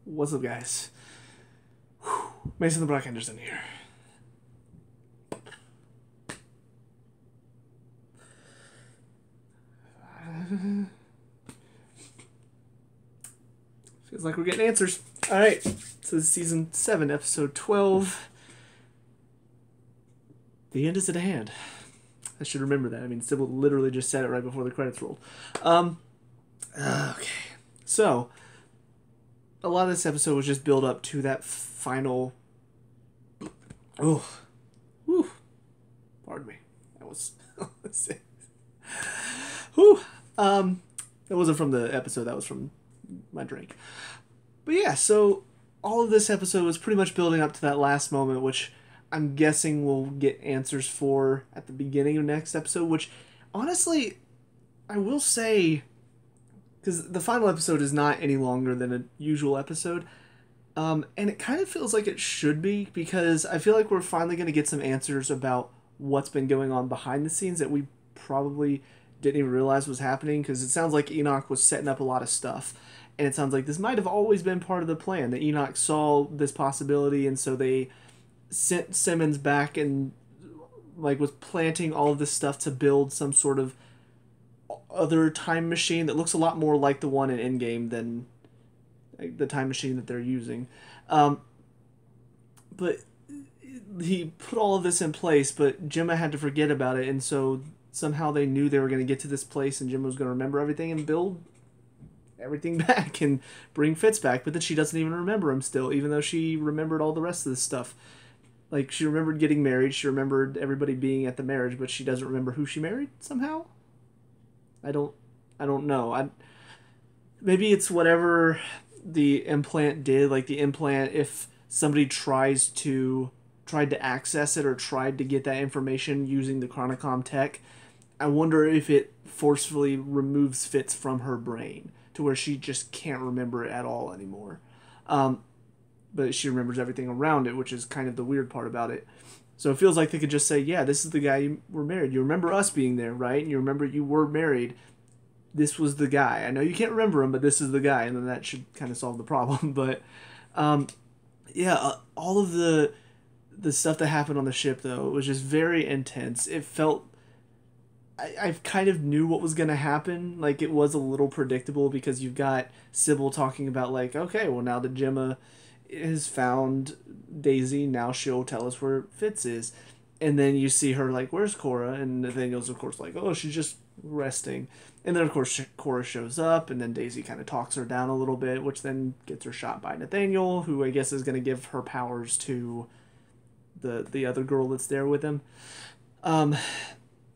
What's up, guys? Mason the Black Henderson here. Feels like we're getting answers. Alright, so this is season 7, episode 12. The end is at hand. I should remember that. I mean, Sybil literally just said it right before the credits rolled. Okay. So, a lot of this episode was just build up to that final... Oh. Whew. Pardon me. That was... Whew. That wasn't from the episode. That was from my drink. But yeah, so all of this episode was pretty much building up to that last moment, which I'm guessing we'll get answers for at the beginning of next episode, which honestly, I will say, because the final episode is not any longer than a usual episode, and it kind of feels like it should be, because I feel like we're finally going to get some answers about what's been going on behind the scenes that we probably didn't even realize was happening, because it sounds like Enoch was setting up a lot of stuff, and it sounds like this might have always been part of the plan, that Enoch saw this possibility, and so they sent Simmons back and like was planting all of this stuff to build some sort of other time machine that looks a lot more like the one in Endgame than like, the time machine that they're using. But he put all of this in place, but Gemma had to forget about it, and so somehow they knew they were going to get to this place and Gemma was going to remember everything and build everything back and bring Fitz back, but then she doesn't even remember him still, even though she remembered all the rest of this stuff. Like, she remembered getting married, she remembered everybody being at the marriage, but she doesn't remember who she married somehow? I don't know. Maybe it's whatever the implant did, like the implant, if somebody tried to access it or tried to get that information using the Chronicom tech, I wonder if it forcefully removes Fitz from her brain to where she just can't remember it at all anymore. But she remembers everything around it, which is kind of the weird part about it. So it feels like they could just say, yeah, this is the guy you were married. You remember us being there, right? And you remember you were married. This was the guy. I know you can't remember him, but this is the guy. And then that should kind of solve the problem. But, yeah, all of the stuff that happened on the ship, though, was just very intense. It felt... I kind of knew what was going to happen. Like, it was a little predictable because you've got Sybil talking about, like, okay, well, now that Gemma has found Daisy, now she'll tell us where Fitz is. And then you see her, like, where's Cora? And Nathaniel's, of course, like, oh, she's just resting. And then, of course, Cora shows up, and then Daisy kind of talks her down a little bit, which then gets her shot by Nathaniel, who I guess is going to give her powers to the other girl that's there with him.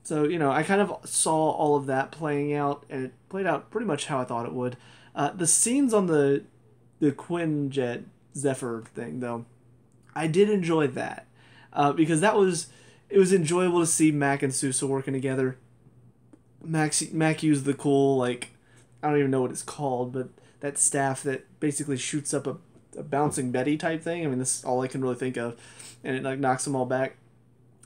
So, you know, I kind of saw all of that playing out, and it played out pretty much how I thought it would. The scenes on the Quinjet Zephyr thing, though, I did enjoy that. Because it was enjoyable to see Mac and Sousa working together. Mac used the cool, like, I don't even know what it's called, but that staff that basically shoots up a bouncing Betty type thing. I mean, this is all I can really think of. And it, like, knocks them all back.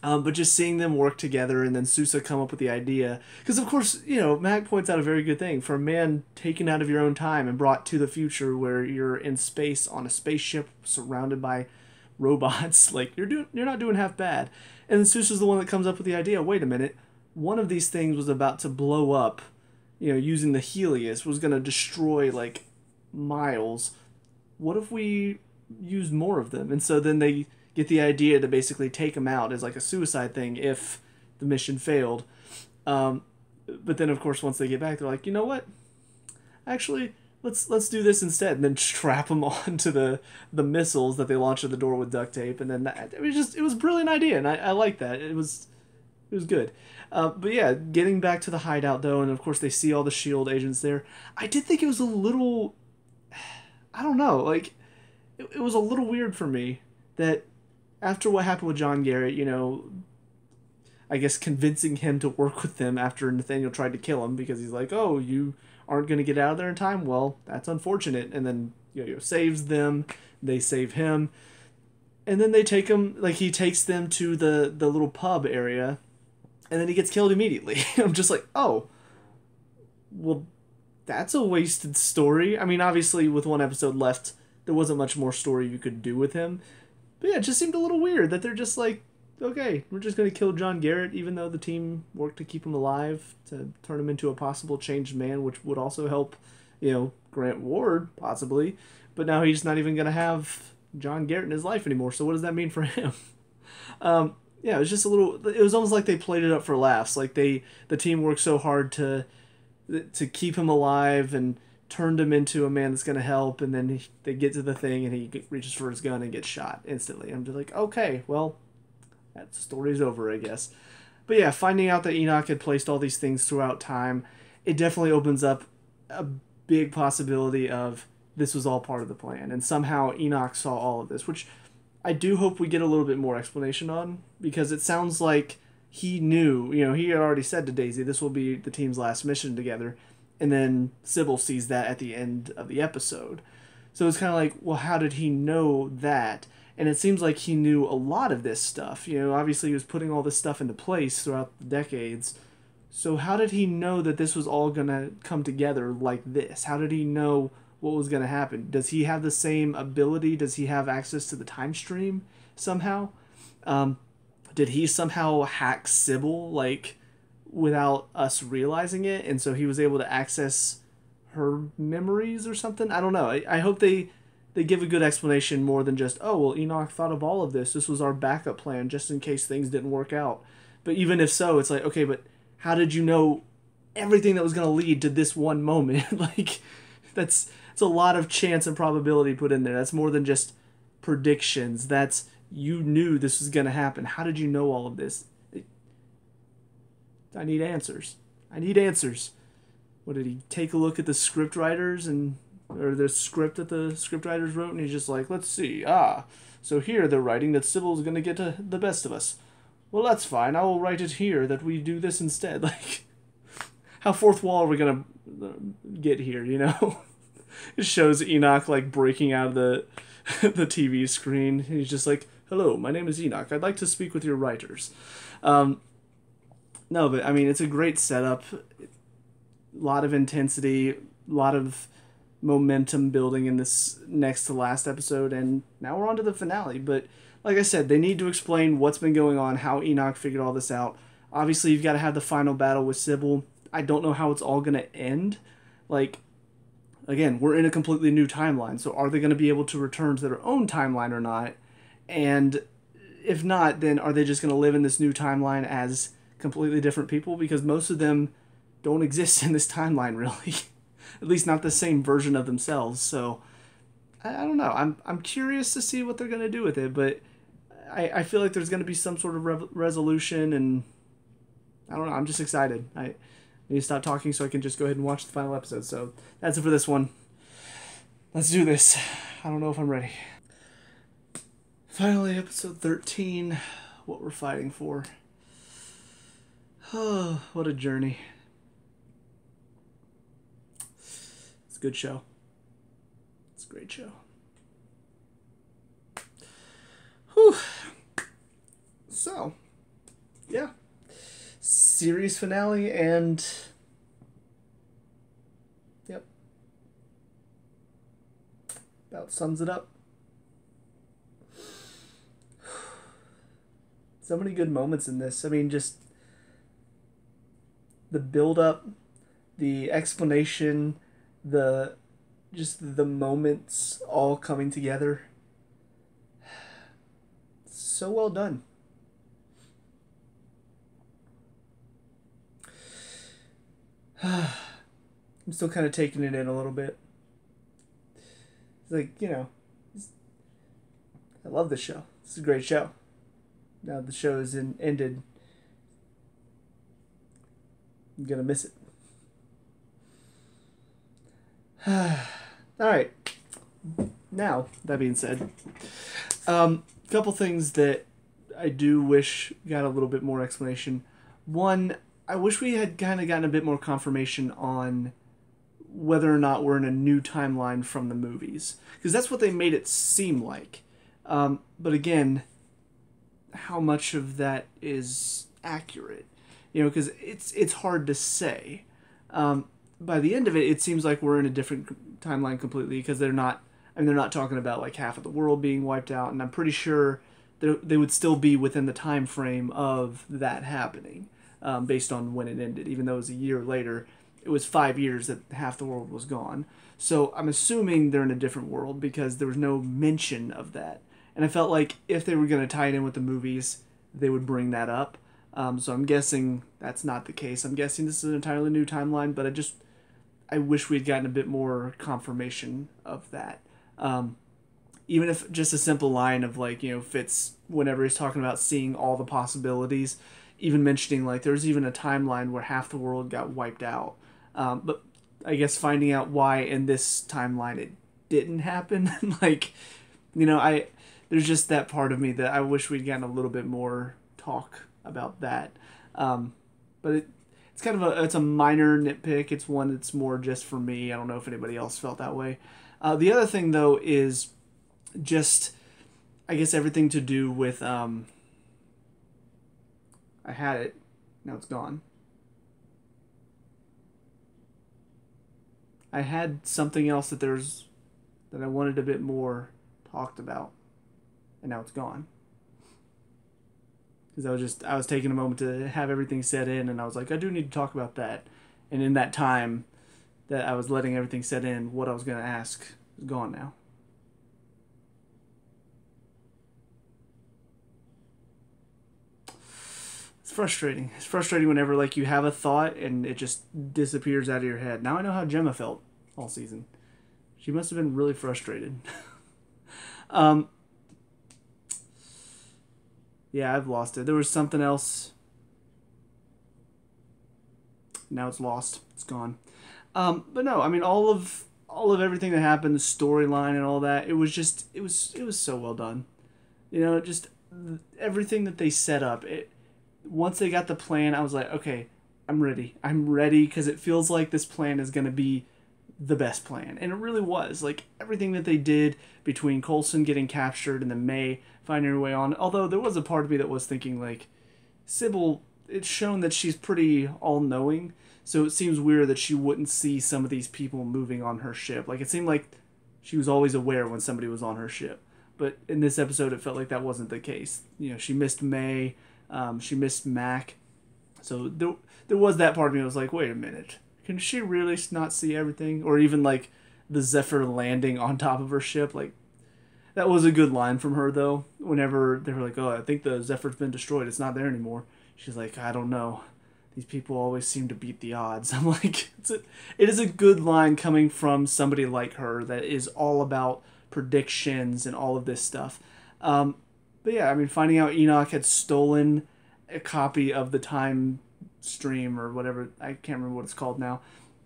But just seeing them work together and then Sousa come up with the idea. Because, of course, you know, Mac points out a very good thing. For a man taken out of your own time and brought to the future where you're in space on a spaceship surrounded by robots, like, you're not doing half bad. And then Sousa's the one that comes up with the idea, wait a minute, one of these things was about to blow up, you know, using the Helios, was going to destroy, like, miles. What if we use more of them? And so then they get the idea to basically take him out as like a suicide thing if the mission failed. But then, of course, once they get back, they're like, you know what? Actually, let's do this instead, and then strap them onto the missiles that they launch at the door with duct tape, and then it was a brilliant idea, and I like that. It was good. But yeah, getting back to the hideout though, and of course they see all the S.H.I.E.L.D. agents there. I did think it was a little, I don't know, like it was a little weird for me that after what happened with John Garrett, you know, I guess convincing him to work with them after Nathaniel tried to kill him because he's like, oh, you aren't going to get out of there in time? Well, that's unfortunate. And then Yo-Yo saves them. They save him. And then they take him, like, he takes them to the little pub area, and then he gets killed immediately. I'm just like, oh, well, that's a wasted story. I mean, obviously, with one episode left, there wasn't much more story you could do with him. But yeah, it just seemed a little weird that they're just like, okay, we're just going to kill John Garrett, even though the team worked to keep him alive, to turn him into a possible changed man, which would also help, Grant Ward, possibly. But now he's not even going to have John Garrett in his life anymore, so what does that mean for him? Yeah, it was just it was almost like they played it up for laughs. Like the team worked so hard to keep him alive and turned him into a man that's going to help, and then they get to the thing and he reaches for his gun and gets shot instantly. I'm just like, okay, well, that story's over, I guess. But yeah, finding out that Enoch had placed all these things throughout time, it definitely opens up a big possibility of this was all part of the plan, and somehow Enoch saw all of this, which I do hope we get a little bit more explanation on, because it sounds like he knew, he had already said to Daisy, this will be the team's last mission together, and then Sybil sees that at the end of the episode. So it's kind of like, well, how did he know that? And it seems like he knew a lot of this stuff. Obviously he was putting all this stuff into place throughout the decades. So how did he know that this was all going to come together like this? How did he know what was going to happen? Does he have the same ability? Does he have access to the time stream somehow? Did he somehow hack Sybil, without us realizing it, and so he was able to access her memories or something? I don't know. I hope they give a good explanation more than just, oh, well, Enoch thought of all of this. This was our backup plan just in case things didn't work out. But even if so, it's like, okay, but how did you know everything that was going to lead to this one moment? It's a lot of chance and probability put in there. That's more than just predictions. You knew this was going to happen. How did you know all of this? I need answers. What, did he take a look at the script writers or the script that the script writers wrote, and he's just like, let's see. So here they're writing that Sybil's going to get the best of us. Well, that's fine. I will write it here that we do this instead. How fourth wall are we going to get here, It shows Enoch, breaking out of the TV screen. He's just like, hello, my name is Enoch. I'd like to speak with your writers. No, but, it's a great setup. A lot of intensity, a lot of momentum building in this next to last episode, and now we're on to the finale. But, like I said, they need to explain what's been going on, how Enoch figured all this out. Obviously, you've got to have the final battle with Sybil. I don't know how it's all going to end. Again, we're in a completely new timeline, so are they going to be able to return to their own timeline or not? And if not, then are they just going to live in this new timeline as completely different people? Because most of them don't exist in this timeline, really. At least not the same version of themselves. So, I don't know. I'm curious to see what they're going to do with it, but I feel like there's going to be some sort of resolution, and I don't know. I'm just excited. I need to stop talking so I can just go ahead and watch the final episode. So that's it for this one. Let's do this. I don't know if I'm ready. Finally, episode 13. What we're fighting for. Oh, what a journey. It's a good show. It's a great show. Whew. So, yeah. Series finale, and yep, about sums it up. So many good moments in this. Just the build up, the explanation, the moments all coming together. So well done. I'm still kind of taking it in a little bit. It's I love this show. It's a great show. Now the show is ended. I'm gonna miss it. Alright. Now, that being said, a couple things that I do wish got a little bit more explanation. One, I wish we had kind of gotten a bit more confirmation on whether or not we're in a new timeline from the movies. Because that's what they made it seem like. But again, how much of that is accurate? Because it's hard to say. By the end of it, it seems like we're in a different timeline completely, because they're not I mean, they're not talking about like half of the world being wiped out, and I'm pretty sure they would still be within the time frame of that happening, based on when it ended. Even though it was a year later, it was 5 years that half the world was gone. So I'm assuming they're in a different world because there was no mention of that. And I felt like if they were going to tie it in with the movies, they would bring that up. So I'm guessing that's not the case. I'm guessing this is an entirely new timeline, but I wish we'd gotten a bit more confirmation of that. Even if just a simple line of like, Fitz, whenever he's talking about seeing all the possibilities, even mentioning like there's even a timeline where half the world got wiped out. But I guess finding out why in this timeline it didn't happen, like, there's just that part of me that I wish we'd gotten a little bit more talk about that. But it's kind of it's a minor nitpick. It's one that's more just for me. I don't know if anybody else felt that way. The other thing though is just, I guess, everything to do with I had it, now it's gone. I had something else that I wanted a bit more talked about, and now it's gone. Because I was taking a moment to have everything set in, and I was like, I do need to talk about that. And in that time that I was letting everything set in, what I was going to ask is gone now. It's frustrating. It's frustrating whenever like you have a thought and it just disappears out of your head. Now I know how Gemma felt all season. She must have been really frustrated. Yeah, I've lost it. There was something else. Now it's lost. It's gone. But no, I mean all of everything that happened, the storyline and all that, it was so well done. Just everything that they set up. Once they got the plan, I was like, okay, I'm ready. I'm ready because it feels like this plan is going to be the best plan. And it really was. Like, everything that they did between Coulson getting captured and then May finding her way on. Although there was a part of me that was thinking, like, Sybil, it's shown that she's pretty all-knowing. So it seems weird that she wouldn't see some of these people moving on her ship. Like, it seemed like she was always aware when somebody was on her ship. But in this episode, it felt like that wasn't the case. She missed May. She missed Mac. So there was that part of me that was like, wait a minute. Can she really not see everything? Or even like the Zephyr landing on top of her ship. Like, that was a good line from her though. Whenever they were like, oh, I think the Zephyr's been destroyed. It's not there anymore. She's like, I don't know. These people always seem to beat the odds. I'm like, it is a good line coming from somebody like her that is all about predictions and all of this stuff. But yeah, I mean, finding out Enoch had stolen a copy of the time stream or whatever, I can't remember what it's called now,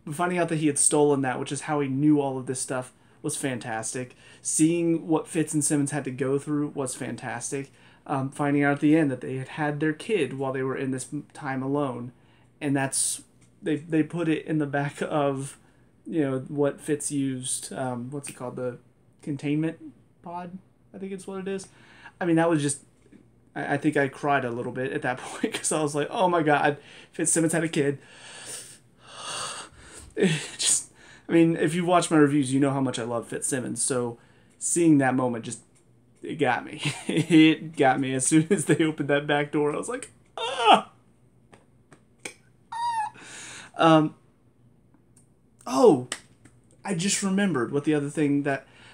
but finding out that he had stolen that, which is how he knew all of this stuff, was fantastic. Seeing what Fitz and Simmons had to go through was fantastic. Finding out at the end that they had their kid while they were in this time alone, and that's they put it in the back of what Fitz used. What's it called? The containment pod, I think it's what it is. I mean, that was just, I think I cried a little bit at that point because I was like, oh my God, Fitzsimmons had a kid. I mean, if you watch my reviews, you know how much I love Fitzsimmons. So seeing that moment it got me. It got me as soon as they opened that back door. I was like, ah! Oh, I just remembered what the other thing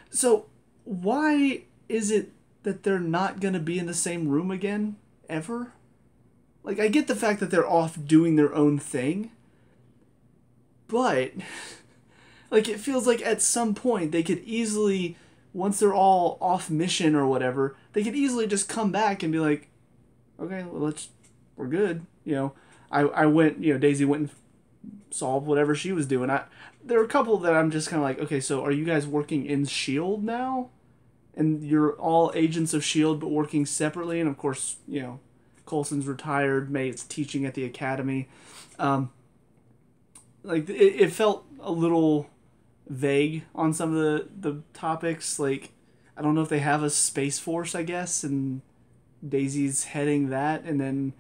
so why is it that they're not going to be in the same room again, ever? Like, I get the fact that they're off doing their own thing, but, like, it feels like at some point they could easily, once they're all off mission or whatever, they could easily just come back and be like, okay, well, we're good. I went, Daisy went and solved whatever she was doing. There are a couple that I'm just kind of like, okay, so are you guys working in S.H.I.E.L.D. now? And you're all agents of S.H.I.E.L.D. but working separately. And of course, Coulson's retired. May is teaching at the academy. It felt a little vague on some of the topics. Like, I don't know if they have a Space Force, I guess, and Daisy's heading that. And then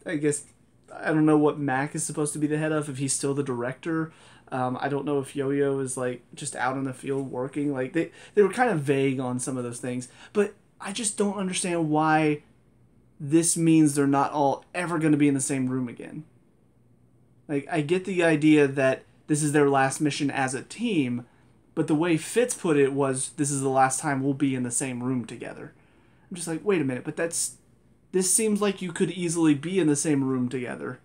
I guess I don't know what Mac is supposed to be the head of, if he's still the director. I don't know if Yo-Yo is like just out in the field working. Like they were kind of vague on some of those things, but I just don't understand why this means they're not all ever going to be in the same room again. Like, I get the idea that this is their last mission as a team, but the way Fitz put it was, this is the last time we'll be in the same room together. I'm just like, wait a minute, but this seems like you could easily be in the same room together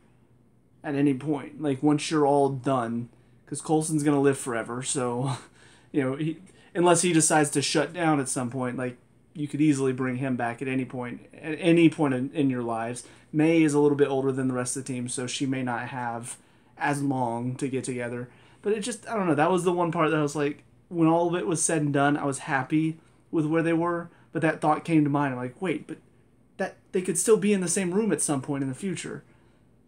at any point. Like, once you're all done, because Coulson's going to live forever, so, unless he decides to shut down at some point, like, you could easily bring him back at any point in your lives. May is a little bit older than the rest of the team, so she may not have as long to get together. But it just, I don't know, that was the one part that I was like, when all of it was said and done, I was happy with where they were, but that thought came to mind. I'm like, wait, but that they could still be in the same room at some point in the future.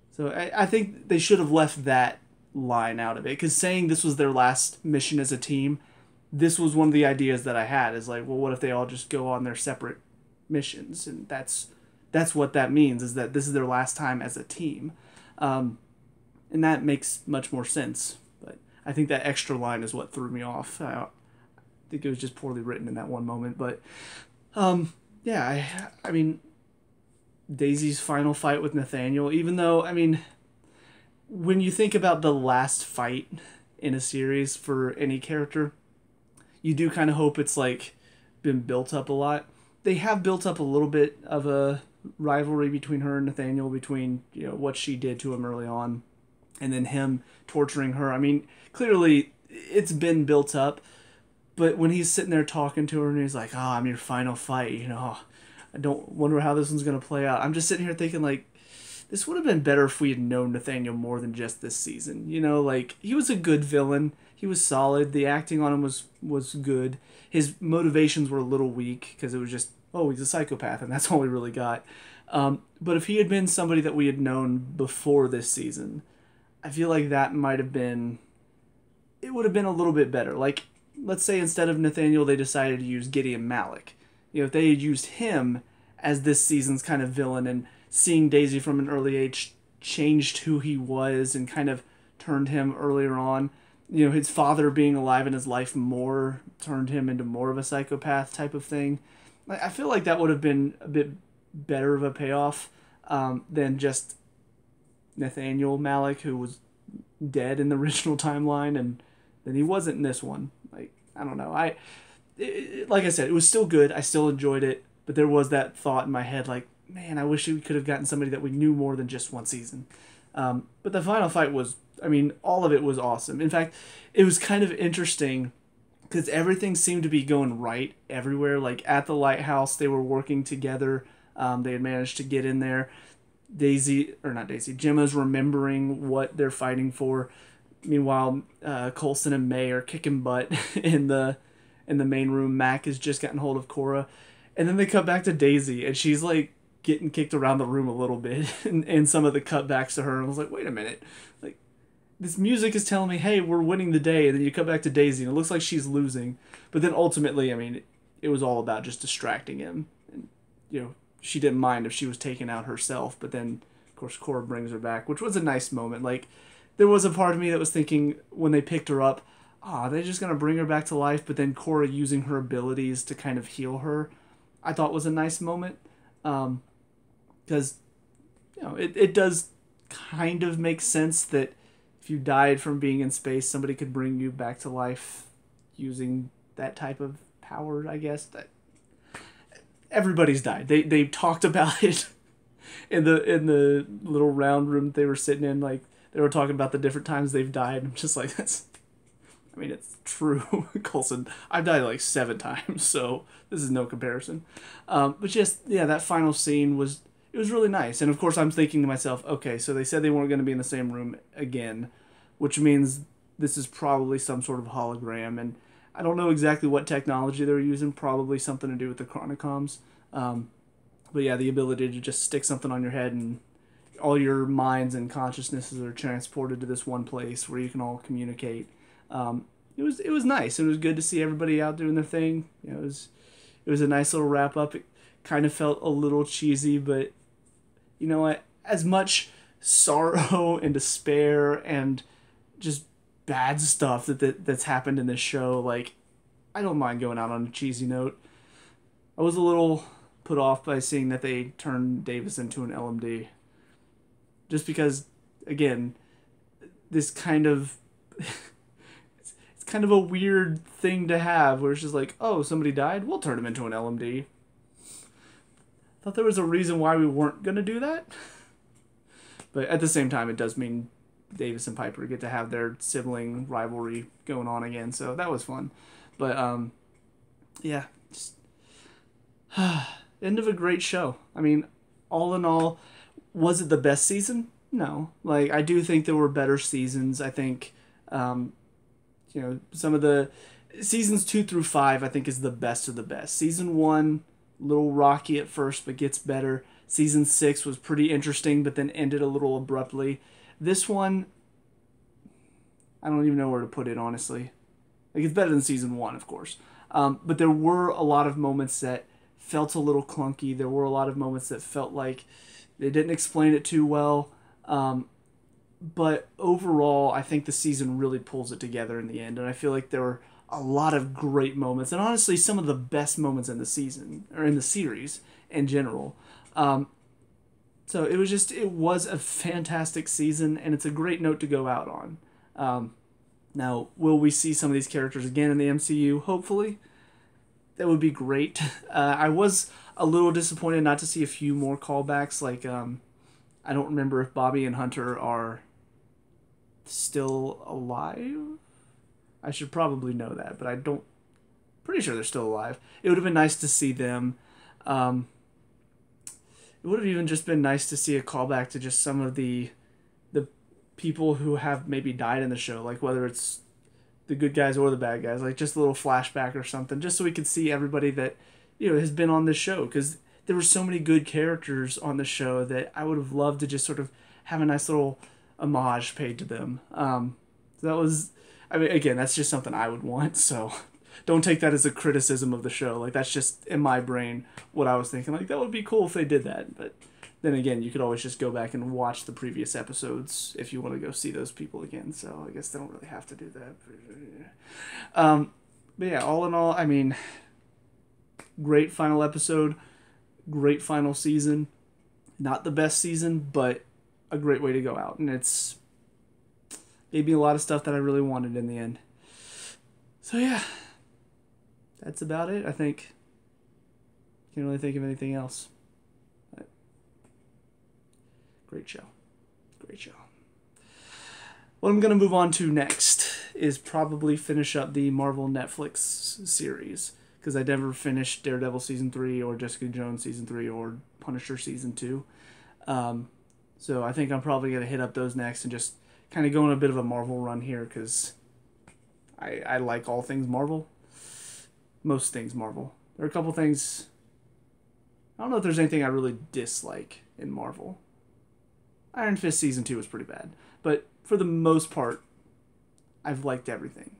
So I think they should have left that line out of it, because saying this was their last mission as a team, this was one of the ideas that I had, is like, well, what if they all just go on their separate missions? And that's what that means, is that this is their last time as a team. And that makes much more sense. But I think that extra line is what threw me off. I think it was just poorly written in that one moment. But, yeah, I mean, Daisy's final fight with Nathaniel, even though, I mean, when you think about the last fight in a series for any character, you do kind of hope it's like been built up a lot. They have built up a little bit of a rivalry between her and Nathaniel, between what she did to him early on, and then him torturing her. I mean, clearly it's been built up, but when he's sitting there talking to her and he's like, "Oh, I'm your final fight," I don't wonder how this one's gonna play out. I'm just sitting here thinking, like, this would have been better if we had known Nathaniel more than just this season. Like, he was a good villain. He was solid. The acting on him was good. His motivations were a little weak, because it was just, oh, he's a psychopath, and that's all we really got. But if he had been somebody that we had known before this season, I feel like that might have been... It would have been a little bit better. Like, let's say instead of Nathaniel, they decided to use Gideon Malik. If they had used him as this season's kind of villain, and seeing Daisy from an early age changed who he was and kind of turned him earlier on. His father being alive in his life more turned him into more of a psychopath type of thing. I feel like that would have been a bit better of a payoff than just Nathaniel Malik, who was dead in the original timeline, and then he wasn't in this one. Like, I don't know. Like I said, it was still good. I still enjoyed it, but there was that thought in my head, like, man, I wish we could have gotten somebody that we knew more than just one season. But the final fight was, I mean, all of it was awesome. In fact, it was kind of interesting because everything seemed to be going right everywhere. Like, at the lighthouse, they were working together. They had managed to get in there. Gemma's remembering what they're fighting for. Meanwhile, Coulson and May are kicking butt in the main room. Mac has just gotten hold of Cora. And then they cut back to Daisy, and she's like getting kicked around the room a little bit and some of the cutbacks to her. And I was like, wait a minute. Like, this music is telling me, hey, we're winning the day. And then you cut back to Daisy, and it looks like she's losing. But then ultimately, I mean, it was all about just distracting him. And, she didn't mind if she was taken out herself. But then, of course, Cora brings her back, which was a nice moment. Like, there was a part of me that was thinking when they picked her up, are they just going to bring her back to life? But then Cora using her abilities to kind of heal her, I thought was a nice moment. Because, it does kind of make sense that if you died from being in space, somebody could bring you back to life using that type of power, I guess. That everybody's died. They talked about it in the little round room they were sitting in. Like, they were talking about the different times they've died. I'm just like, it's true, Coulson. I've died like 7 times, so this is no comparison. But just, yeah, that final scene was really nice. And of course, I'm thinking to myself, okay, so they said they weren't going to be in the same room again, which means this is probably some sort of hologram. And I don't know exactly what technology they're using, probably something to do with the Chronicoms. But yeah, the ability to just stick something on your head and all your minds and consciousnesses are transported to this one place where you can all communicate. It was nice. It was good to see everybody out doing their thing. It was a nice little wrap up. It kind of felt a little cheesy, but you know what? As much sorrow and despair and just bad stuff that's happened in this show. Like, I don't mind going out on a cheesy note. I was a little put off by seeing that they turned Davis into an LMD. Just because, again, this kind of it's kind of a weird thing to have where it's just like, oh, somebody died, we'll turn him into an LMD. Thought there was a reason why we weren't gonna do that, but at the same time, it does mean Davis and Piper get to have their sibling rivalry going on again, so that was fun. But yeah, just end of a great show. I mean, all in all, was it the best season? No. Like, I do think there were better seasons. I think, some of the seasons 2 through 5, I think, is the best of the best. Season 1, a little rocky at first, but gets better. Season 6 was pretty interesting, but then ended a little abruptly. This one, I don't even know where to put it, honestly. Like, it's better than season 1, of course. But there were a lot of moments that felt a little clunky. There were a lot of moments that felt like they didn't explain it too well. But overall, I think the season really pulls it together in the end. And I feel like there were a lot of great moments. And honestly, some of the best moments in the season, or in the series in general. So it was a fantastic season, and it's a great note to go out on. Now, will we see some of these characters again in the MCU? Hopefully. That would be great. I was a little disappointed not to see a few more callbacks. Like, I don't remember if Bobby and Hunter are still alive. I should probably know that, but I don't. Pretty sure they're still alive. It would have been nice to see them. It would have even just been nice to see a callback to just some of the people who have maybe died in the show, like whether it's the good guys or the bad guys, like just a little flashback or something, just so we could see everybody that has been on this show, because there were so many good characters on the show that I would have loved to just sort of have a nice little homage paid to them. So that was, I mean, again, that's just something I would want, so don't take that as a criticism of the show. Like, that's just in my brain what I was thinking. Like, that would be cool if they did that, but then again, you could always just go back and watch the previous episodes if you want to go see those people again. So I guess they don't really have to do that. But yeah, all in all, I mean, great final episode, great final season. Not the best season, but a great way to go out. And it's gave me a lot of stuff that I really wanted in the end. So yeah, that's about it. I think can't really think of anything else. Great show. Great show. What I'm going to move on to next is probably finish up the Marvel Netflix series, because I never finished Daredevil Season 3 or Jessica Jones Season 3 or Punisher Season 2. So I think I'm probably going to hit up those next and just kind of go on a bit of a Marvel run here, because I like all things Marvel. Most things Marvel. There are a couple things... I don't know if there's anything I really dislike in Marvel. Iron Fist Season 2 was pretty bad. But for the most part, I've liked everything.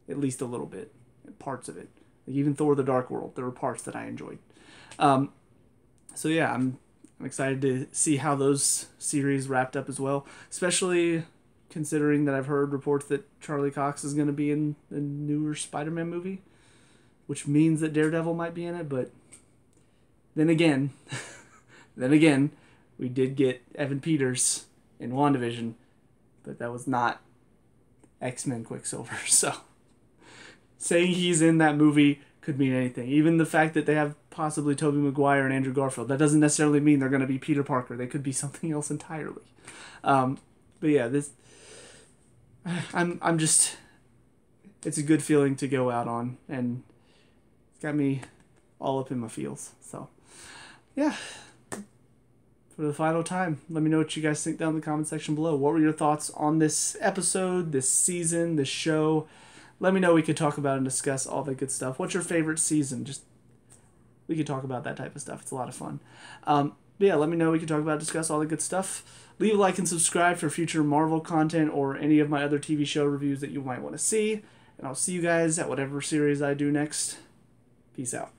At least a little bit. Parts of it. Like even Thor the Dark World, there were parts that I enjoyed. So yeah, I'm excited to see how those series wrapped up as well. Especially considering that I've heard reports that Charlie Cox is going to be in the newer Spider-Man movie. Which means that Daredevil might be in it, but then again, we did get Evan Peters in WandaVision, but that was not X-Men Quicksilver. So saying he's in that movie could mean anything. Even the fact that they have possibly Tobey Maguire and Andrew Garfield, that doesn't necessarily mean they're going to be Peter Parker. They could be something else entirely. But yeah, I'm just, it's a good feeling to go out on, and it's got me all up in my feels. So yeah. For the final time, let me know what you guys think down in the comment section below. What were your thoughts on this episode, this season, this show? Let me know. We could talk about and discuss all the good stuff. What's your favorite season? We could talk about that type of stuff. It's a lot of fun. But yeah, let me know. We can talk about, discuss all the good stuff. Leave a like and subscribe for future Marvel content or any of my other TV show reviews that you might want to see. And I'll see you guys at whatever series I do next. Peace out.